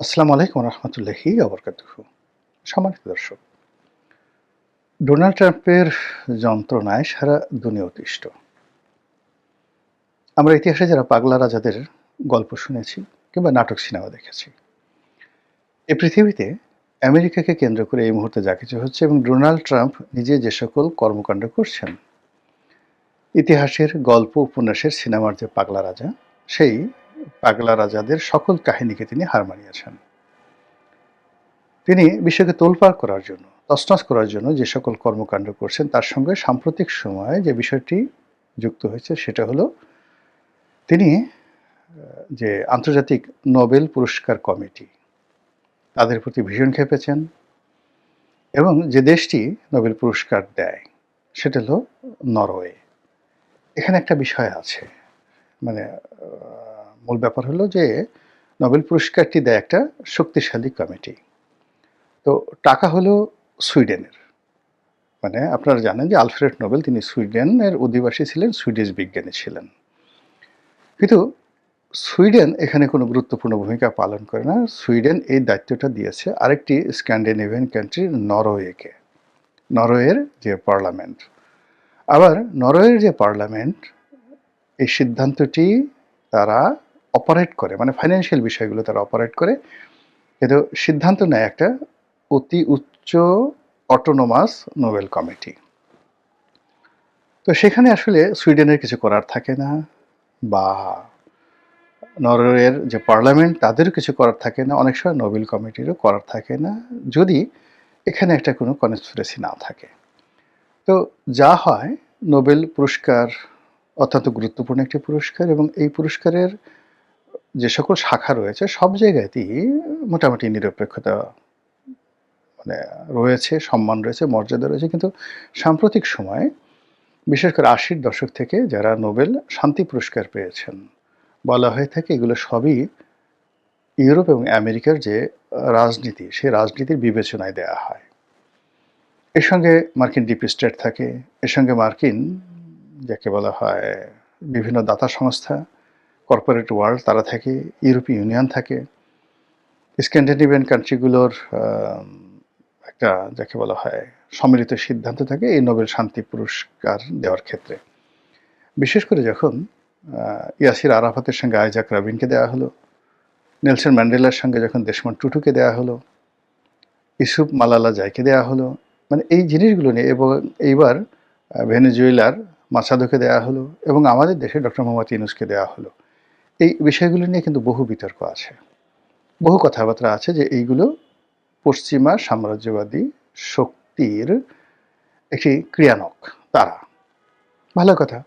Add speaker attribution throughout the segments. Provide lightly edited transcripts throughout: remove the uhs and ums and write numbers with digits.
Speaker 1: আসসালামু আলাইকুম রহমতুল্লাহি ওবরকাতুহু। সম্মানিত দর্শক, ডোনাল্ড ট্রাম্পের যন্ত্রণায় সারা দুনিয়া অতিষ্ঠ। আমরা ইতিহাসে যারা পাগলা রাজাদের গল্প শুনেছি কিংবা নাটক সিনেমা দেখেছি, এই পৃথিবীতে আমেরিকাকে কেন্দ্র করে এই মুহূর্তে যা কিছু হচ্ছে এবং ডোনাল্ড ট্রাম্প নিজে যে সকল কর্মকাণ্ড করছেন, ইতিহাসের গল্প উপন্যাসের সিনেমার যে পাগলা রাজা, সেই পাগলা রাজাদের সকল কাহিনীকে তিনি হার মানিয়েছেন। তিনি বিশ্বকে তোলপাড় করার জন্য, তছনছ করার জন্য যে সকল কর্মকাণ্ড করছেন, তার সঙ্গে সাম্প্রতিক সময়ে যে বিষয়টি যুক্ত হয়েছে সেটা হলো তিনি যে আন্তর্জাতিক নোবেল পুরস্কার কমিটি, তাদের প্রতি ভীষণ ক্ষেপেছেন এবং যে দেশটি নোবেল পুরস্কার দেয় সেটা হলো নরওয়ে। এখানে একটা বিষয় আছে, মানে মূল ব্যাপার হলো যে নোবেল পুরস্কারটি দেয় একটা শক্তিশালী কমিটি। তো টাকা হলো সুইডেনের। মানে আপনারা জানেন যে আলফ্রেড নোবেল তিনি সুইডেনের অধিবাসী ছিলেন, সুইডিশ বিজ্ঞানী ছিলেন। কিন্তু সুইডেন এখানে কোনো গুরুত্বপূর্ণ ভূমিকা পালন করে না। সুইডেন এই দায়িত্বটা দিয়েছে আরেকটি স্ক্যান্ডিনেভিয়ান কান্ট্রি নরওয়েকে, নরওয়ের যে পার্লামেন্ট। আবার নরওয়ের যে পার্লামেন্ট এই সিদ্ধান্তটি তারা অপারেট করে, মানে ফাইন্যান্সিয়াল বিষয়গুলো তারা অপারেট করে, কিন্তু সিদ্ধান্ত নেয় একটা অতি উচ্চ অটোনোমাস নোবেল কমিটি। তো সেখানে আসলে সুইডেনের কিছু করার থাকে না, বা নরওয়ের যে পার্লামেন্ট তাদেরও কিছু করার থাকে না, অনেক সময় নোবেল কমিটিরও করার থাকে না, যদি এখানে একটা কোনো কনস্পিরেসি না থাকে। তো যা হয়, নোবেল পুরস্কার অত্যন্ত গুরুত্বপূর্ণ একটি পুরস্কার এবং এই পুরস্কারের যে সকল শাখা রয়েছে সব জায়গাতেই মোটামুটি নিরপেক্ষতা মানে রয়েছে, সম্মান রয়েছে, মর্যাদা রয়েছে। কিন্তু সাম্প্রতিক সময়ে বিশেষ করে ৮০-র দশক থেকে যারা নোবেল শান্তি পুরস্কার পেয়েছেন, বলা হয়ে থাকে এগুলো সবই ইউরোপ এবং আমেরিকার যে রাজনীতি, সেই রাজনীতির বিবেচনায় দেয়া হয়। এর সঙ্গে মার্কিন ডিপ স্টেট থাকে, এর সঙ্গে মার্কিন যাকে বলা হয় বিভিন্ন দাতা সংস্থা, কর্পোরেট ওয়ার্ল্ড তারা থাকে, ইউরোপীয় ইউনিয়ন থাকে, স্ক্যান্ডিনেভিয়ান কান্ট্রিগুলোর একটা যাকে বলা হয় সম্মিলিত সিদ্ধান্ত থাকে এই নোবেল শান্তি পুরস্কার দেওয়ার ক্ষেত্রে। বিশেষ করে যখন ইয়াসির আরাফাতের সঙ্গে আইজাক রাবিনকে দেওয়া হলো, নেলসন ম্যান্ডেলার সঙ্গে যখন দেশমন টুটুকে দেওয়া হলো, ইউসুফ মালালা জাইকে দেওয়া হলো, মানে এই জিনিসগুলো নিয়ে, এবং এইবার ভেনেজুয়েলার মাসাদোকে দেওয়া হলো এবং আমাদের দেশে ডক্টর মোহাম্মদ ইউনূসকে দেওয়া হলো। এই বিষয়গুলো নিয়ে কিন্তু বহু বিতর্ক আছে, বহু কথাবার্তা আছে যে এইগুলো পশ্চিমা সাম্রাজ্যবাদী শক্তির একটি ক্রিয়ানক তারা। ভালো কথা।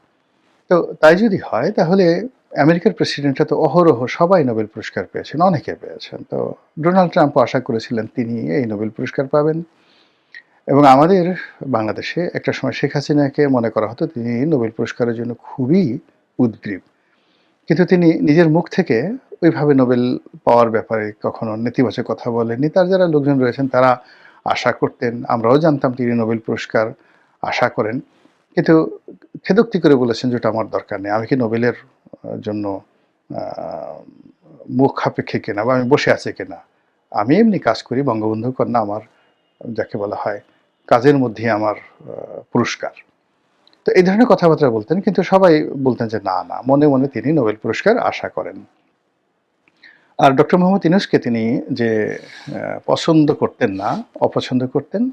Speaker 1: তো তাই যদি হয় তাহলে আমেরিকার প্রেসিডেন্টরা তো অহরহ সবাই নোবেল পুরস্কার পেয়েছেন, অনেকে পেয়েছেন। তো ডোনাল্ড ট্রাম্পও আশা করেছিলেন তিনি এই নোবেল পুরস্কার পাবেন এবং আমাদের বাংলাদেশে একটা সময় শেখ হাসিনাকে মনে করা হতো তিনি নোবেল পুরস্কারের জন্য খুবই উদগ্রীব। কিন্তু তিনি নিজের মুখ থেকে ওইভাবে নোবেল পাওয়ার ব্যাপারে কখনো নেতিবাচক কথা বলেননি। তার যারা লোকজন রয়েছেন তারা আশা করতেন, আমরাও জানতাম তিনি নোবেল পুরস্কার আশা করেন। কিন্তু খেদোক্তি করে বলেছেন যে ওটা আমার দরকার নেই। আমি কি নোবেলের জন্য আ মুখ সাপেক্ষে কিনা, বা আমি বসে আছি কিনা। আমি এমনি কাজ করি, বঙ্গবন্ধু কন্যা আমার যাকে বলা হয় কাজের মধ্যেই আমার পুরস্কার। তো এই ধরনের কথাবার্তা বলতেন, কিন্তু সবাই বলতেন যে না, না, মনে, মনে তিনি নোবেল পুরস্কার আশা করেন। আর ডক্টর মোহাম্মদ ইউনূসকে তিনি যে পছন্দ করতেন না, অপছন্দ করতেন,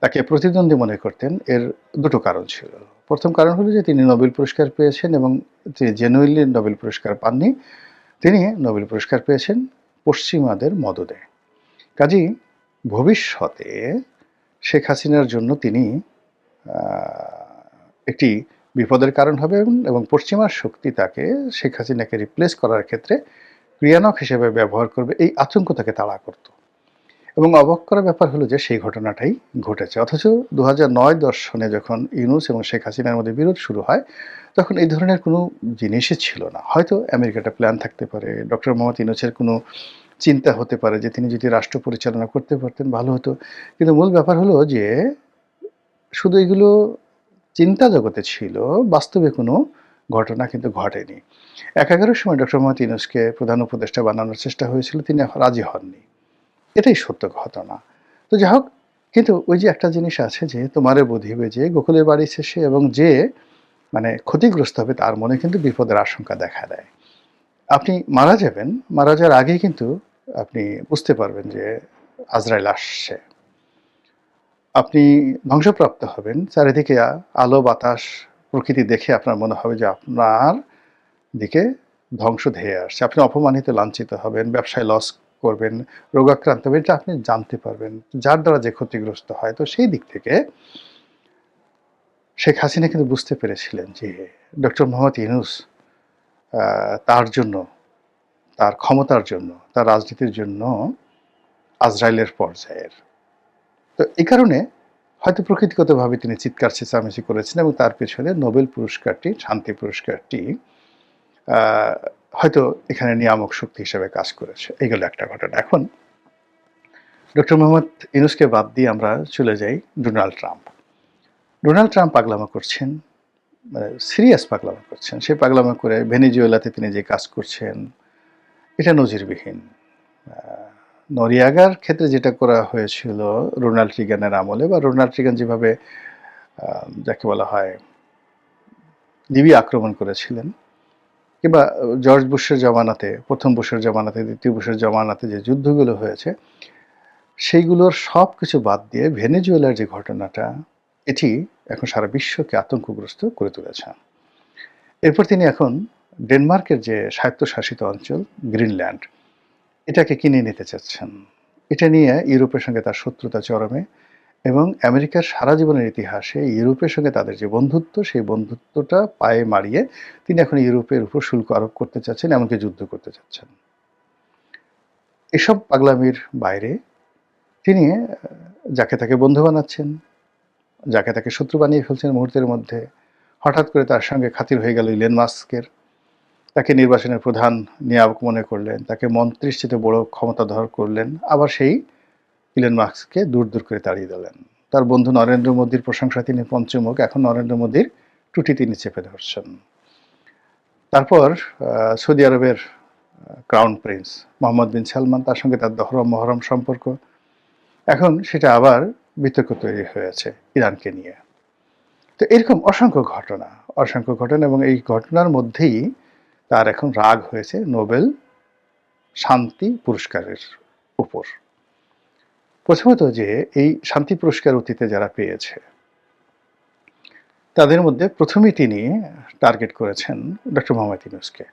Speaker 1: তাকে প্রতিদ্বন্দ্বী মনে করতেন, এর দুটো কারণ ছিল। প্রথম কারণ হলো যে তিনি নোবেল পুরস্কার পেয়েছেন এবং তিনি জেনুইনলি নোবেল পুরস্কার পাননি। তিনি নোবেল পুরস্কার পেয়েছেন পশ্চিমাদের মদদে। কাজেই ভবিষ্যতে শেখ হাসিনার জন্য তিনি একটি বিপদের কারণ হবে এবং পশ্চিমা শক্তি তাকে শেখ হাসিনাকে রিপ্লেস করার ক্ষেত্রে ক্রিয়ানক হিসেবে ব্যবহার করবে, এই আতঙ্ক তাকে তাড়া করত। এবং অবাক করার ব্যাপার হলো যে সেই ঘটনাটাই ঘটেছে। অথচ ২০০৯-১০ সনে যখন ইউনূস এবং শেখ হাসিনার মধ্যে বিরোধ শুরু হয়, তখন এই ধরনের কোনো জিনিসই ছিল না। হয়তো আমেরিকাটা প্ল্যান থাকতে পারে, ডক্টর মোহাম্মদ ইউনূসের কোনো চিন্তা হতে পারে যে তিনি যদি রাষ্ট্র পরিচালনা করতে পারতেন ভালো হতো। কিন্তু মূল ব্যাপার হলো যে শুধু এগুলো চিন্তা জগতে ছিল, বাস্তবে কোনো ঘটনা কিন্তু ঘটেনি। ১১ সময় ডক্টর মোহাম্মদ ইউনূসকে প্রধান উপদেষ্টা বানানোর চেষ্টা হয়েছিল, তিনি রাজি হননি। এটাই সত্য ঘটনা। তো যাই হোক, কিন্তু ওই যে একটা জিনিস আছে যে, তোমারে বধিবে যে গোকুলের বাড়ি শেষে, এবং যে মানে ক্ষতিগ্রস্ত হবে তার মনে কিন্তু বিপদের আশঙ্কা দেখা দেয়। আপনি মারা যাবেন, মারা যাওয়ার আগেই কিন্তু আপনি বুঝতে পারবেন যে আজরাইল আসছে। আপনি ধ্বংসপ্রাপ্ত হবেন, চারিদিকে আলো বাতাস প্রকৃতি দেখে আপনার মনে হবে যে আপনার দিকে ধ্বংস ধেয়ে আসছে। আপনি অপমানিত লাঞ্ছিত হবেন, ব্যবসায় লস করবেন, রোগাক্রান্ত হবেন, এটা আপনি জানতে পারবেন যার দ্বারা যে ক্ষতিগ্রস্ত হয়। তো সেই দিক থেকে শেখ হাসিনা কিন্তু বুঝতে পেরেছিলেন যে ডক্টর মোহাম্মদ ইউনূস তার জন্য, তার ক্ষমতার জন্য, তার রাজনীতির জন্য আজরাইলের পর্যায়ের। তো এই কারণে হয়তো প্রকৃতিগতভাবে তিনি চিৎকার চেঁচামেচি করেছেন, এবং তার পেছনে নোবেল পুরস্কারটি, শান্তি পুরস্কারটি হয়তো এখানে নিয়ামক শক্তি হিসেবে কাজ করেছে। এইগুলো একটা ঘটনা। এখন ডক্টর মোহাম্মদ ইউনূসকে বাদ দিয়ে আমরা চলে যাই ডোনাল্ড ট্রাম্প। ডোনাল্ড ট্রাম্প পাগলামো করছেন, সিরিয়াস পাগলামো করছেন। সেই পাগলামো করে ভেনেজুয়েলাতে তিনি যে কাজ করছেন, এটা নজিরবিহীন। নরিয়াগার ক্ষেত্রে যেটা করা হয়েছিল রোনাল্ড রিগানের আমলে, বা রোনাল্ড রিগান যেভাবে যাকে বলা হয় লিবিয়া আক্রমণ করেছিলেন, কিংবা জর্জ বুশের জমানাতে, প্রথম বুশের জমানাতে, দ্বিতীয় বুশের জমানাতে যে যুদ্ধগুলো হয়েছে, সেইগুলোর সব কিছু বাদ দিয়ে ভেনেজুয়েলার যে ঘটনাটা, এটি এখন সারা বিশ্বকে আতঙ্কগ্রস্ত করে তুলেছে। এরপর তিনি এখন ডেনমার্কের যে স্বায়ত্তশাসিত অঞ্চল গ্রিনল্যান্ড, এটাকে কিনে নিতে চাচ্ছেন। এটা নিয়ে ইউরোপের সঙ্গে তার শত্রুতা চরমে, এবং আমেরিকার সারা জীবনের ইতিহাসে ইউরোপের সঙ্গে তাদের যে বন্ধুত্ব, সেই বন্ধুত্বটা পায়ে মারিয়ে তিনি এখন ইউরোপের উপর শুল্ক আরোপ করতে চাচ্ছেন, এমনকি যুদ্ধ করতে চাচ্ছেন। এসব পাগলামির বাইরে তিনি যাকে তাকে বন্ধু বানাচ্ছেন, যাকে তাকে শত্রু বানিয়ে ফেলছেন মুহূর্তের মধ্যে। হঠাৎ করে তার সঙ্গে খাতির হয়ে গেল ইলন মাস্কের, তাকে নির্বাচনের প্রধান নিয়ামক মনে করলেন, তাকে মন্ত্রীর চেয়ে বড় ক্ষমতাধর করলেন, আবার সেই ইলন মাস্ককে দূর দূর করে তাড়িয়ে দিলেন। তার বন্ধু নরেন্দ্র মোদীর প্রশংসা তিনি পঞ্চমুখ, এখন নরেন্দ্র মোদীর টুটি তিনি চেপে ধরছেন। তারপর সৌদি আরবের ক্রাউন প্রিন্স মোহাম্মদ বিন সালমান, তার সঙ্গে তার দহরম মহরম সম্পর্ক, এখন সেটা আবার বিতর্ক তৈরি হয়েছে ইরানকে নিয়ে। তো এরকম অসংখ্য ঘটনা, এবং এই ঘটনার মধ্যেই তার এখন রাগ হয়েছে নোবেল শান্তি পুরস্কারের উপর। প্রথমত যে এই শান্তি পুরস্কার অতীতে যারা পেয়েছে, তাদের মধ্যে প্রথমেই তিনি টার্গেট করেছেন ডক্টর মোহাম্মদ ইউনূসকে।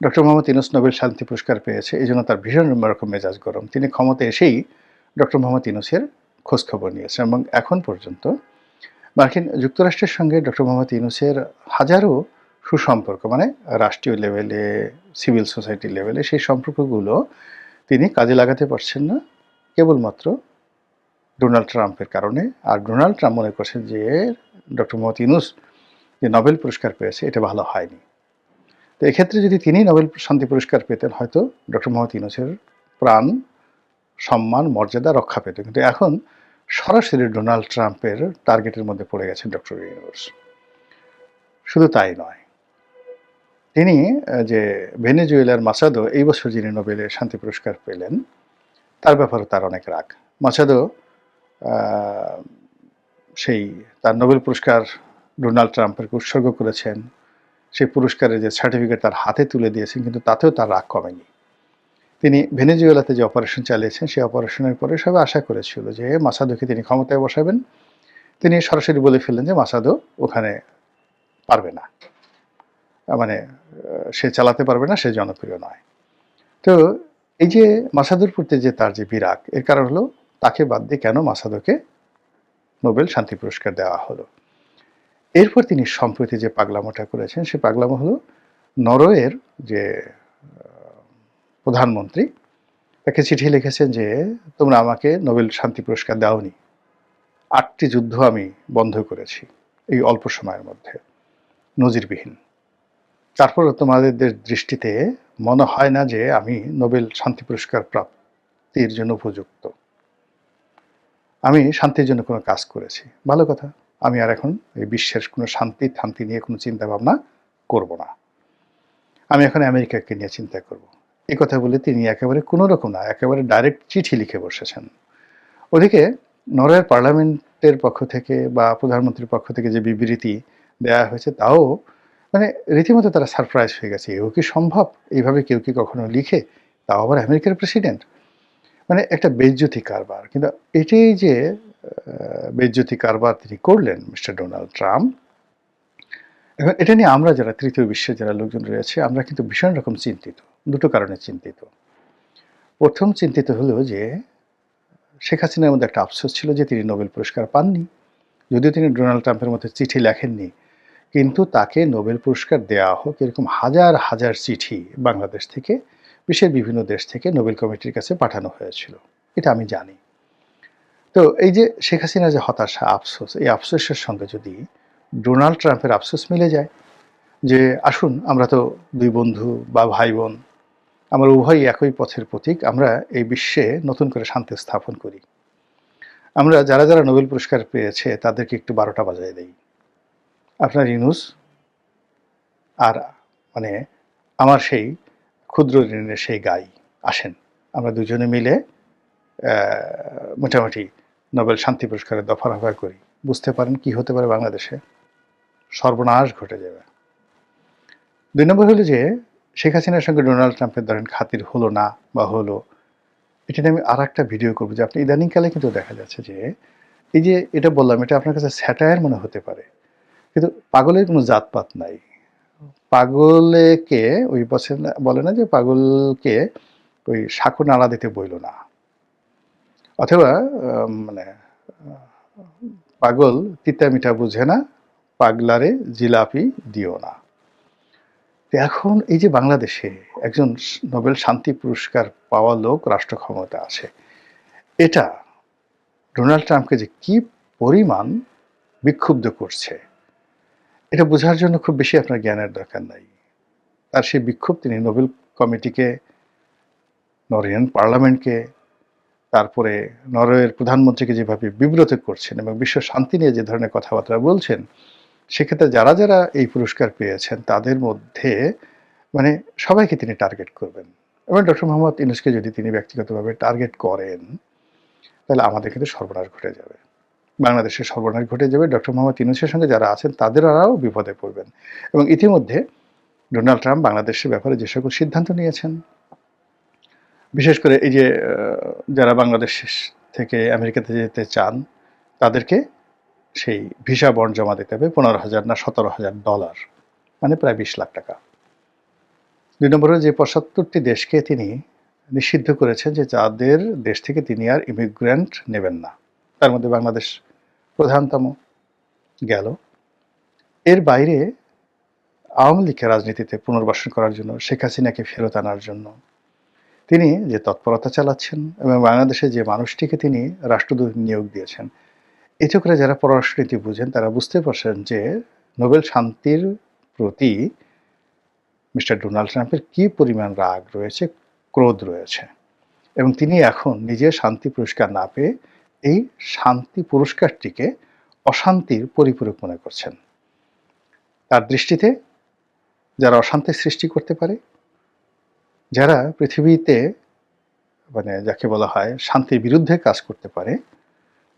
Speaker 1: ডক্টর মোহাম্মদ ইউনূস নোবেল শান্তি পুরস্কার পেয়েছে, এই জন্য তার ভীষণ রকম মেজাজ গরম। তিনি ক্ষমতায় এসেই ডক্টর মোহাম্মদ ইউনূসের খোঁজখবর নিয়েছেন, এবং এখন পর্যন্ত মার্কিন যুক্তরাষ্ট্রের সঙ্গে ডক্টর মোহাম্মদ ইউনূসের হাজারো সুসম্পর্ক, মানে রাষ্ট্রীয় লেভেলে, সিভিল সোসাইটি লেভেলে, সেই সম্পর্কগুলো তিনি কাজে লাগাতে পারছেন না কেবলমাত্র ডোনাল্ড ট্রাম্পের কারণে। আর ডোনাল্ড ট্রাম্প মনে করছেন যে ডক্টর মোহাম্মদ ইউনূস যে নোবেল পুরস্কার পেয়েছে, এটা ভালো হয়নি। তো এক্ষেত্রে যদি তিনি নোবেল শান্তি পুরস্কার পেতেন, হয়তো ডক্টর মোহাম্মদ ইউনূসের প্রাণ, সম্মান, মর্যাদা রক্ষা পেত। কিন্তু এখন সরাসরি ডোনাল্ড ট্রাম্পের টার্গেটের মধ্যে পড়ে গেছেন ডক্টর ইউনূস। শুধু তাই নয়, তিনি যে ভেনেজুয়েলার মাসাদো এই বছর যিনি নোবেলের শান্তি পুরস্কার পেলেন, তার ব্যাপারে তার অনেক রাগ। মাসাদো সেই তার নোবেল পুরস্কার ডোনাল্ড ট্রাম্পকে উৎসর্গ করেছেন, সেই পুরস্কারের যে সার্টিফিকেট তার হাতে তুলে দিয়েছেন, কিন্তু তাতেও তার রাগ কমেনি। তিনি ভেনেজুয়েলাতে যে অপারেশন চালিয়েছেন, সেই অপারেশনের পরে সবাই আশা করেছিল যে মাসাদোকে তিনি ক্ষমতায় বসাবেন। তিনি সরাসরি বলে ফেললেন যে মাসাদো ওখানে পারবে না, মানে সে চালাতে পারবে না, সে জনপ্রিয় নয়। তো এই যে মাসাদোর প্রতি যে তার যে বিরাগ, এর কারণ হলো তাকে বাদ দিয়ে কেন মাসাদোকে নোবেল শান্তি পুরস্কার দেওয়া হলো। এরপর তিনি সম্প্রতি যে পাগলামোটা করেছেন, সে পাগলামো হলো নরওয়ের যে প্রধানমন্ত্রী, তাকে চিঠি লিখেছেন যে তোমরা আমাকে নোবেল শান্তি পুরস্কার দাওনি, 8টি যুদ্ধ আমি বন্ধ করেছি এই অল্প সময়ের মধ্যে, নজিরবিহীন। তারপরও তোমাদের দৃষ্টিতে মনে হয় না যে আমি নোবেল শান্তি পুরস্কার প্রাপ্তির জন্য উপযুক্ত। আমি শান্তির জন্য কোনো কাজ করেছি, ভালো কথা। আমি আর এখন এই বিশ্বের কোনো শান্তি নিয়ে কোনো চিন্তা ভাবনা করব না, আমি এখন আমেরিকাকে নিয়ে চিন্তা করব। এই কথা বলে তিনি একেবারে কোনো রকম না, একেবারে ডাইরেক্ট চিঠি লিখে বসেছেন। ওদিকে নরওয়ের পার্লামেন্টের পক্ষ থেকে বা প্রধানমন্ত্রীর পক্ষ থেকে যে বিবৃতি দেওয়া হয়েছে তাও মানে রীতিমতো তারা সারপ্রাইজ হয়ে গেছে, এও কি সম্ভব, এইভাবে কেউ কি কখনো লিখে, তাও আবার আমেরিকার প্রেসিডেন্ট। মানে একটা বেইজ্জতি কারবার। কিন্তু এটাই যে বেইজ্জতি কারবার তিনি করলেন মিস্টার ডোনাল্ড ট্রাম্প, এখন এটা নিয়ে আমরা যারা তৃতীয় বিশ্বের যারা লোকজন রয়েছে আমরা কিন্তু ভীষণ রকম চিন্তিত। দুটো কারণে চিন্তিত। প্রথম চিন্তিত হলো যে শেখ হাসিনার মধ্যে একটা আফসোস ছিল যে তিনি নোবেল পুরস্কার পাননি, যদিও তিনি ডোনাল্ড ট্রাম্পের মতো চিঠি লেখেননি, কিন্তু তাকে নোবেল পুরস্কার দেওয়া হোক এরকম হাজার হাজার চিঠি বাংলাদেশ থেকে, বিশ্বের বিভিন্ন দেশ থেকে নোবেল কমিটির কাছে পাঠানো হয়েছিল, এটা আমি জানি। তো এই যে শেখ হাসিনার যে হতাশা, আফসোস, এই আফসোসের সঙ্গে যদি ডোনাল্ড ট্রাম্পের আফসোস মিলে যায় যে আসুন আমরা তো দুই বন্ধু বা ভাই বোন, আমরা উভয়ই একই পথের প্রতীক, আমরা এই বিশ্বে নতুন করে শান্তি স্থাপন করি, আমরা যারা যারা নোবেল পুরস্কার পেয়েছে তাদেরকে একটু 12টা বাজায় দেই, আপনার ইউনুস আর মানে আমার সেই ক্ষুদ্র ঋণের সেই গাই, আসেন আমরা দুজনে মিলে মোটামুটি নোবেল শান্তি পুরস্কারের দফা করি। বুঝতে পারেন কি হতে পারে বাংলাদেশে, সর্বনাশ ঘটে যাবে। 2 নম্বর হলো যে শেখ হাসিনার সঙ্গে ডোনাল্ড ট্রাম্পের ধরেন খাতির হলো না বা হলো, এটা নিয়ে আমি আর একটা ভিডিও করবো যে আপনি ইদানিংকালে কিন্তু দেখা যাচ্ছে যে এই যে এটা বললাম এটা আপনার কাছে স্যাটায়ার মনে হতে পারে, কিন্তু পাগলের কোনো জাতপাত নাই। পাগলেকে ওই বলে না যে পাগলকে ওই সাঁকো নাড়া দিতে বইল না, অথবা মানে পাগল তিতা মিঠা বুঝে না, পাগলারে জিলাপি দিও না। এখন এই যে বাংলাদেশে একজন নোবেল শান্তি পুরস্কার পাওয়া লোক রাষ্ট্র ক্ষমতা আছে, এটা ডোনাল্ড ট্রাম্পকে যে কি পরিমাণ বিক্ষুব্ধ করছে এটা বোঝার জন্য খুব বেশি আপনার জ্ঞানের দরকার নাই। তার সেই বিক্ষোভ তিনি নোবেল কমিটিকে, নরওয়েজিয়ান পার্লামেন্টকে, তারপরে নরওয়ের প্রধানমন্ত্রীকে যেভাবে বিব্রত করছেন এবং বিশ্ব শান্তি নিয়ে যে ধরনের কথাবার্তা বলছেন, সেক্ষেত্রে যারা যারা এই পুরস্কার পেয়েছেন তাদের মধ্যে মানে সবাইকে তিনি টার্গেট করবেন। এবং ডক্টর মোহাম্মদ ইউনূসকে যদি তিনি ব্যক্তিগতভাবে টার্গেট করেন তাহলে আমাদের কিন্তু সর্বনাশ ঘটে যাবে, বাংলাদেশের সর্বনাশ ঘটে যাবে। ডক্টর মোহাম্মদ ইউনূসের সঙ্গে যারা আছেন তাদেরও বিপদে পড়বেন। এবং ইতিমধ্যে ডোনাল্ড ট্রাম্প বাংলাদেশের ব্যাপারে যে সকল সিদ্ধান্ত নিয়েছেন, বিশেষ করে এই যে যারা বাংলাদেশ থেকে আমেরিকাতে যেতে চান তাদেরকে সেই ভিসা বন্ড জমা দিতে হবে 15,000 না $17,000, মানে প্রায় 20 লাখ টাকা। 2 নম্বরে যে 75টি দেশকে তিনি নিষিদ্ধ করেছেন যে যাদের দেশ থেকে তিনি আর ইমিগ্রেন্ট নেবেন না, তার মধ্যে বাংলাদেশ প্রধানতম গেল। এর বাইরে আওয়ামী লীগকে রাজনীতিতে পুনর্বাসন করার জন্য, শেখ হাসিনাকে ফেরত আনার জন্য তিনি যে তৎপরতা চালাচ্ছেন এবং বাংলাদেশে যে মানুষটিকে তিনি রাষ্ট্রদূত নিয়োগ দিয়েছেন, এতে করে যারা পররাষ্ট্রনীতি বুঝেন তারা বুঝতে পারছেন যে নোবেল শান্তির প্রতি মিস্টার ডোনাল্ড ট্রাম্পের কী পরিমাণ রাগ রয়েছে, ক্রোধ রয়েছে, এবং তিনি এখন নিজে শান্তি পুরস্কার না পেয়ে এই শান্তি পুরস্কারটিকে অশান্তির পরিপূরক মনে করছেন। তার দৃষ্টিতে যারা অশান্তির সৃষ্টি করতে পারে, যারা পৃথিবীতে মানে যাকে বলা হয় শান্তির বিরুদ্ধে কাজ করতে পারে,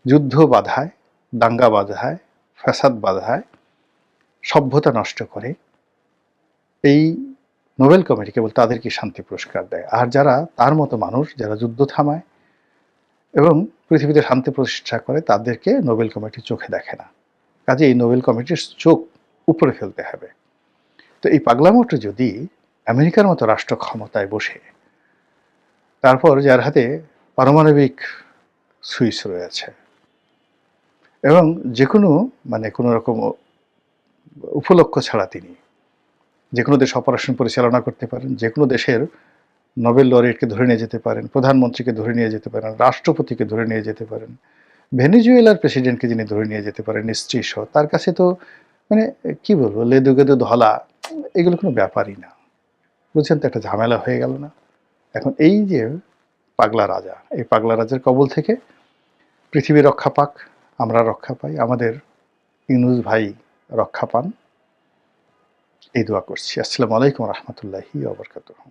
Speaker 1: যুদ্ধ বাধায়, দাঙ্গা বাধায়, ফ্যাসাদ বাধায়, সভ্যতা নষ্ট করে, এই নোবেল কমিটি কেবল তাদেরকে শান্তি পুরস্কার দেয়। আর যারা তার মতো মানুষ যারা যুদ্ধ থামায় এবং পৃথিবীতে শান্তি প্রতিষ্ঠা করে তাদেরকে নোবেল কমিটি চোখে দেখে না। কাজে এই নোবেল কমিটির চোখ উপরে ফেলতে হবে। তো এই পাগলামোটা যদি আমেরিকার মতো রাষ্ট্র ক্ষমতায় বসে, তারপর যার হাতে পারমাণবিক সুইচ রয়েছে এবং যে কোনো মানে কোনো রকম উপলক্ষ ছাড়া তিনি যে কোনো দেশ অপারেশন পরিচালনা করতে পারেন, যে কোনো দেশের নোবেল লরেটকে ধরে নিয়ে যেতে পারেন, প্রধানমন্ত্রীকে ধরে নিয়ে যেতে পারেন, রাষ্ট্রপতিকে ধরে নিয়ে যেতে পারেন, ভেনেজুয়েলার প্রেসিডেন্টকে যিনি ধরে নিয়ে যেতে পারেন স্ত্রী সহ, তার কাছে তো মানে কি বলবো লেদু গেদু ধলা এগুলো কোনো ব্যাপারই না। বুঝছেন তো, একটা ঝামেলা হয়ে গেল না। এখন এই যে পাগলা রাজা, এই পাগলা রাজার কবল থেকে পৃথিবী রক্ষা পাক, আমরা রক্ষা পাই, আমাদের ইউনূস ভাই রক্ষা পান, এই দোয়া করছি। আসসালামু আলাইকুম ওয়া রাহমাতুল্লাহি ওয়া বারাকাতুহু।